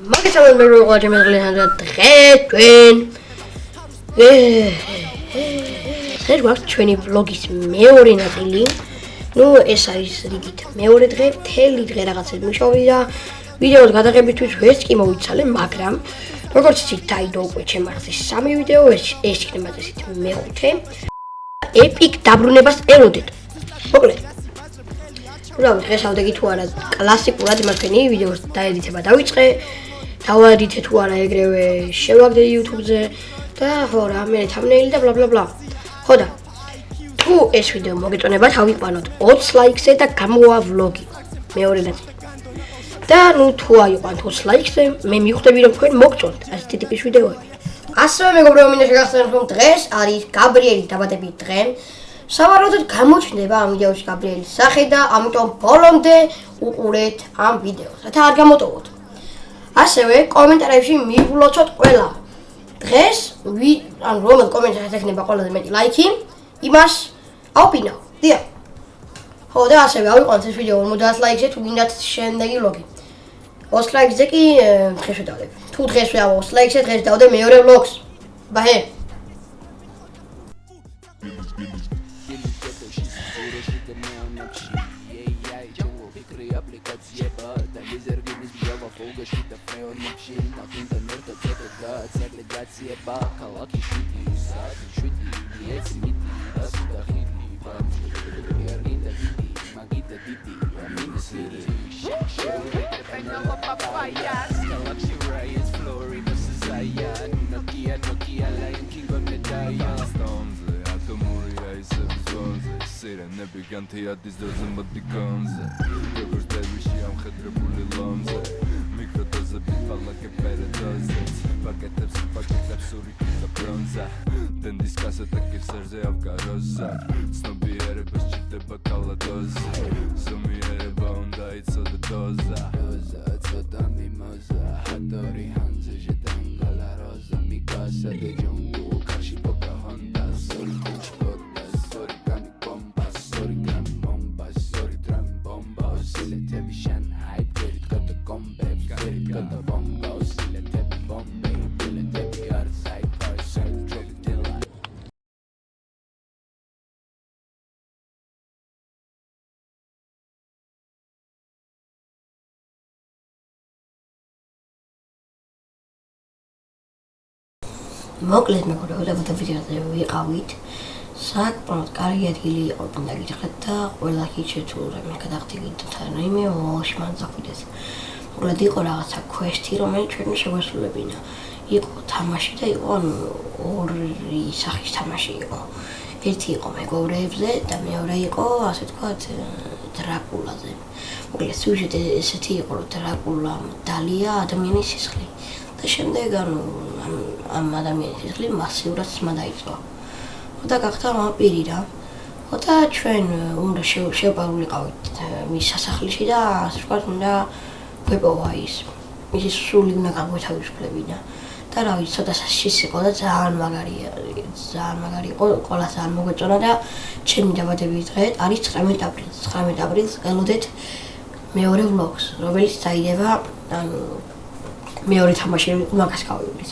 მაგისალმე მე ვიყავ შემეძლენა დღეს ჩვენ ეს გვაქვს ჩვენი ვლოგის მეორე ნაწილი. ნუ ეს არის რიგით მეორე დღე, მთელი დღე რაღაცა მუშაობდი და ვიდეოს გადაღებისთვის ვერც კი მოვიცალე, მაგრამ როგორც იცით, დაიდო უკვე ჩემ არხზე 3 ვიდეო, ეს იქნება წესით მე-5. ეპიკ დაბრუნებას ელოდეთ. მოკლედ. რავი, დღესავდეგი თუ არა კლასიკურად მათქენი ვიდეოს დაედიტება დავიწყე. დავადითე თუ არა ეგრევე შევაგდე YouTube-ზე და ხო რა, მე thumbnail და bla. ხო და თუ ეს ვიდეო მოგეწონება, თავიყვანოთ 20 ლაიქზე და გამოვა ვლოგი. მეორე ნაწილი. და ნუ თუ აიყვანთ 20 ლაიქზე, მე მივხვდები რომ თქვენ მოგწონთ ასეთი ტიპის ვიდეოები. ასევე მეგობრებო, მინდა შეგახსენოთ რომ დღეს არის გაბრიელის დაბადების დღე. სავარაუდოდ გამოჩნდება ამ ვიდეოში გაბრიელის სახე და ამიტომ ბოლომდე უყურეთ ამ ვიდეოს, რათა არ გამოტოვოთ. ასევე კომენტარებში მივლოცოთ ყველა. დღეს ან რომელ კომენტარს ეკნება ყველაზე მეტი ლაიქი, იმას ავპინავ. დიახ. ხო და ასევე ავიყვანოთ ეს ვიდეო 50 ლაიქზე თუ გინდათ შემდეგი ვლოგი. 20 ლაიქზე კი დღეს ვდავდებ. თუ დღეს ვიყავ 20 ლაიქზე, დღეს დავდე მეორე ვლოგს. ბაჰე. Gantiadis doesn't but becomes Rivers that we see am khadrabul lamze Mikrodoza bifala ke paradoza Paketab suri kita bronza Den discasa ta kirserze avgaroza Snobi erebas chiteba kaladoza Sumi ereba onda itso da doza Doza atso da mimoza Hatori hanze jedanga la roza Mikasa de jongu Karshi poka honda Sori kuch poda Sori gami bomba Sorry, gram bomba, sorry, drum bomba. Sillet heavy Shanghai, get it got the combat, get it got the bomba. Sillet heavy Bombay, bullet heavy outside, parasite, drop it till I. მოკლედ მეგობრებო, ვიდეოზე ვიყავით. საკმაოდ კარგი ადგილი იყო, უნდა გითხრათ და ყველა კიჩე თუ რამე გადახდით და რაიმე მოშმანძახდეს. მოკლედ იყო რაღაცა quest-ი, რომელიც ჩვენ შეგვასრულებინა. იყო თამაში და იყო ორი სახის თამაში იყო. ერთი იყო მეგობრებზე და მეორე იყო, ასე ვთქვათ, დრაკულაზე. მოკლედ სიუჟეტი ესეთი იყო, რომ დრაკულამ დალია ადამიანის სისხლი და შემდეგ ამ ადამიანის სისხლი მასიურად სმა დაიწყო. და გახდა ვამპირი რა. ხო და ჩვენ უნდა შევპარულიყავით მის სასახლეში და ასე ვთქვათ, უნდა გვეპოვა ის. მისი სული უნდა გაგვეთავისუფლებინა. და რა ვიცი, ცოტა საშიში იყო და ძალიან მაგარი იყო, ყველა ძალიან მოგვეწონა და ჩემი დაბადების დღე არის 19 აპრილს. 19 აპრილს ელოდეთ მეორე ვლოგს, რომელიც დაიდება მეორე თამაში მაგას გავივლით.